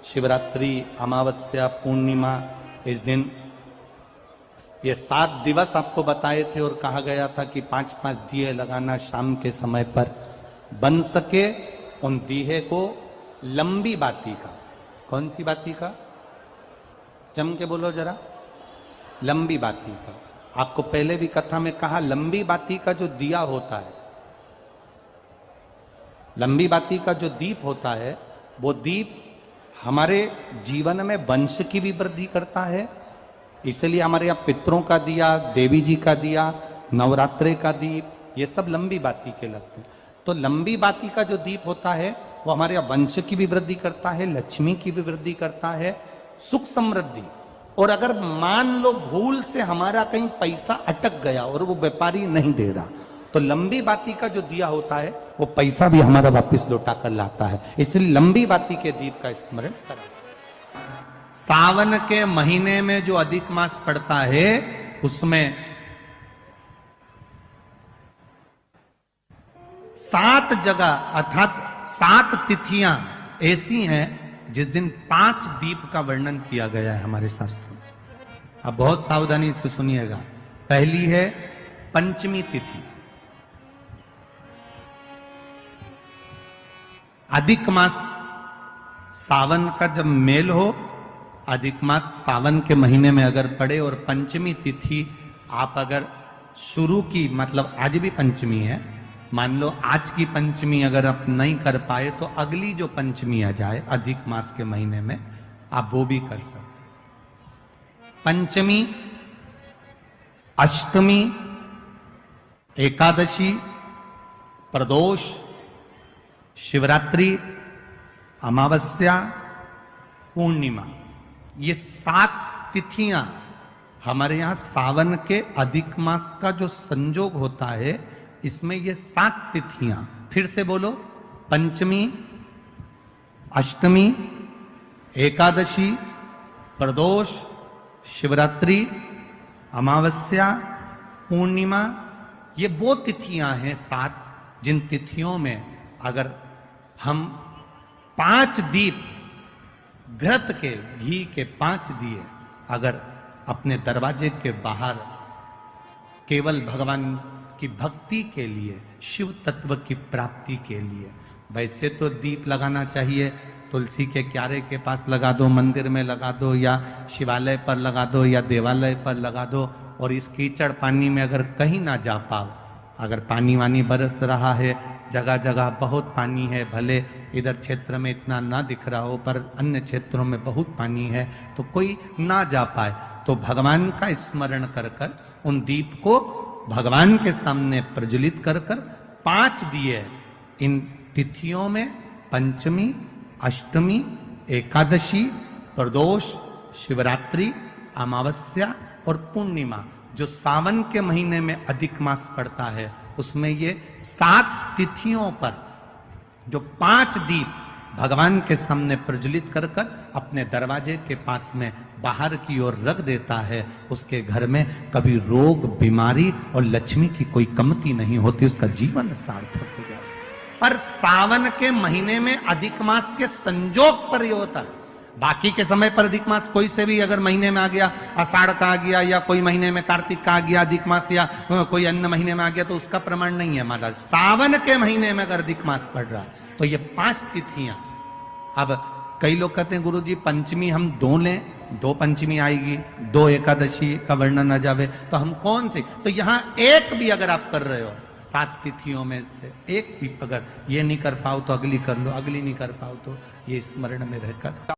शिवरात्रि, अमावस्या, पूर्णिमा, इस दिन ये 7 दिवस आपको बताए थे और कहा गया था कि 5-5 दिए लगाना शाम के समय पर, बन सके उन दिए को लंबी बाती का। कौन सी बाती का? जम के बोलो जरा। लंबी बाती का। आपको पहले भी कथा में कहा, लंबी बाती का जो दिया होता है, लंबी बाती का जो दीप होता है, वो दीप हमारे जीवन में वंश की भी वृद्धि करता है। इसलिए हमारे यहाँ पितरों का दिया, देवी जी का दिया, नवरात्रे का दीप, ये सब लंबी बाती के लगते हैं। तो लंबी बाती का जो दीप होता है वो हमारे यहाँ वंश की भी वृद्धि करता है, लक्ष्मी की भी वृद्धि करता है, सुख समृद्धि। और अगर मान लो भूल से हमारा कहीं पैसा अटक गया और वो व्यापारी नहीं दे रहा, तो लंबी बाती का जो दिया होता है वो पैसा भी हमारा वापस लौटा कर लाता है। इसलिए लंबी बाती के दीप का स्मरण करा। सावन के महीने में जो अधिक मास पड़ता है उसमें 7 जगह अर्थात 7 तिथियां ऐसी हैं जिस दिन 5 दीप का वर्णन किया गया है हमारे शास्त्रों में। अब बहुत सावधानी से सुनिएगा। पहली है पंचमी तिथि। अधिक मास सावन का जब मेल हो, अधिक मास सावन के महीने में अगर पड़े और पंचमी तिथि आप अगर शुरू की, मतलब आज भी पंचमी है, मान लो आज की पंचमी अगर आप नहीं कर पाए तो अगली जो पंचमी आ जाए अधिक मास के महीने में, आप वो भी कर सकते। पंचमी, अष्टमी, एकादशी, प्रदोष, शिवरात्रि, अमावस्या, पूर्णिमा, ये 7 तिथियां हमारे यहां सावन के अधिक मास का जो संजोग होता है, इसमें ये 7 तिथियां, फिर से बोलो, पंचमी, अष्टमी, एकादशी, प्रदोष, शिवरात्रि, अमावस्या, पूर्णिमा, ये वो तिथियां हैं 7 जिन तिथियों में अगर हम 5 दीप घृत के, घी के 5 दिए अगर अपने दरवाजे के बाहर केवल भगवान की भक्ति के लिए, शिव तत्व की प्राप्ति के लिए, वैसे तो दीप लगाना चाहिए, तुलसी के क्यारे के पास लगा दो, मंदिर में लगा दो, या शिवालय पर लगा दो, या देवालय पर लगा दो। और इस कीचड़ पानी में अगर कहीं ना जा पाओ, अगर पानी वानी बरस रहा है, जगह जगह बहुत पानी है, भले इधर क्षेत्र में इतना ना दिख रहा हो पर अन्य क्षेत्रों में बहुत पानी है, तो कोई ना जा पाए तो भगवान का स्मरण कर कर उन दीप को भगवान के सामने प्रज्वलित कर कर 5 दिए इन तिथियों में, पंचमी, अष्टमी, एकादशी, प्रदोष, शिवरात्रि, अमावस्या और पूर्णिमा, जो सावन के महीने में अधिक मास पड़ता है, उसमें ये 7 तिथियों पर जो 5 दीप भगवान के सामने प्रज्वलित कर कर अपने दरवाजे के पास में बाहर की ओर रख देता है, उसके घर में कभी रोग, बीमारी और लक्ष्मी की कोई कमती नहीं होती, उसका जीवन सार्थक हो जाता है। पर सावन के महीने में अधिक मास के संजोग पर यह होता है। बाकी के समय पर अधिक मास कोई से भी अगर महीने में आ गया, आषाढ़ का आ गया, या कोई महीने में कार्तिक का आ गया अधिक मास, या कोई अन्य महीने में आ गया, तो उसका प्रमाण नहीं है हमारा। सावन के महीने में अगर अधिक मास पड़ रहा तो ये 5 तिथियां। अब कई लोग कहते हैं गुरुजी पंचमी हम 2 लें, 2 पंचमी आएगी, 2 एकादशी का वर्णन आ जावे, तो हम कौन सी? तो यहां एक भी अगर आप कर रहे हो 7 तिथियों में से एक भी अगर ये नहीं कर पाओ तो अगली कर लो, अगली नहीं कर पाओ तो ये स्मरण में रहकर